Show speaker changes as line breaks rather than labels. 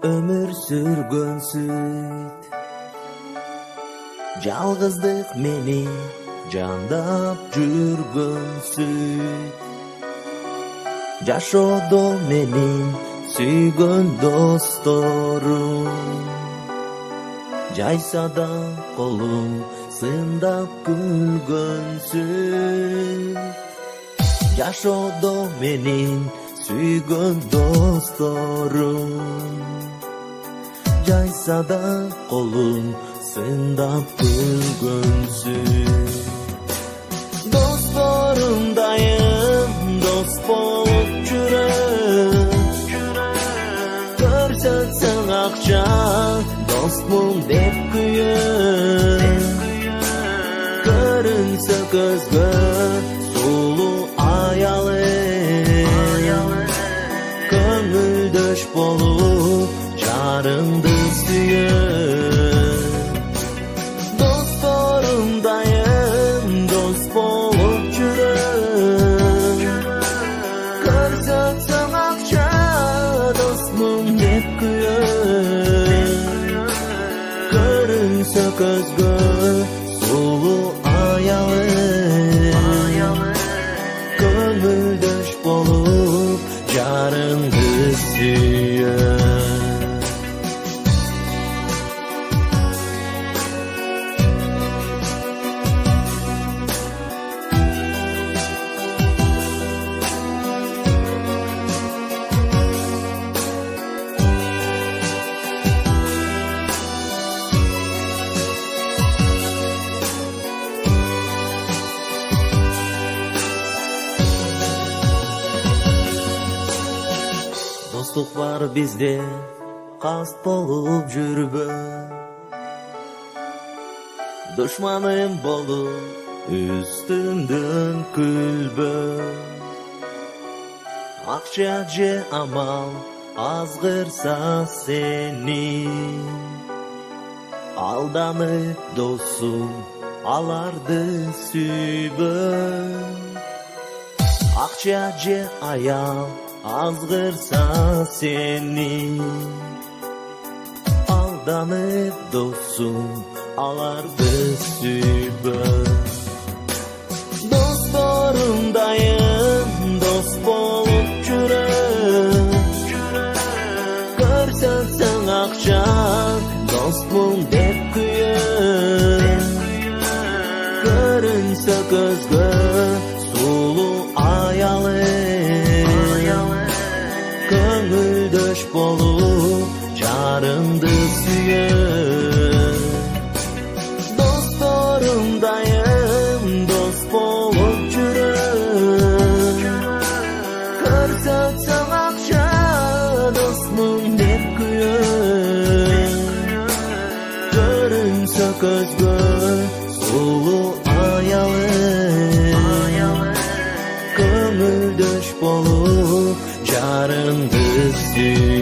ömür sürgünsüt. Жалгыздык мени жандап жүргөнсүт. Жашоодо менин сүйгөн досторум, жайса да колум сындап күлгөнсүт. Жашоодо менин сүйгөн досторум, жайса да колум сындап күлгөнсүт. Dostlarımdayım, dost bolup жүрөм. Көрсөтсөң акча, достмун деп күйөм. Көрүнсө көзгө сулуу аялым, көңүлдөш болуп жарыңды сүйөм. Dostlarımdayım, dost bolup жүрөm. Көрсөтсөң акча, достмун деп күйөм. Көрүнсө көзгө сулуу аялым, көңүлдөш болуп жарыңды сүйөм. Достук бар бизде, каст болуп жүрбө. Душманым болуп үстүмдөн күлбө. Акча же амал азгырса сени, алданып досум аларды сүйбө. Акча же аял азгырса сени, алданып досум аларды сүйбө. Досторумдайым, дос болуп жүрөм. Көрсөтсөң акча, достмун деп күйөм. Көрүнсө көзгө сулуу аялым, көңүлдөш болуп жарыңды сүйөм. Досторумдайым, дос болуп жүрөм. Көрсөтсөң акча, достмун деп күйөм. Көрүнсө көзгө сулуу аялым, көңүлдөш болуп жарыңды сүйөм.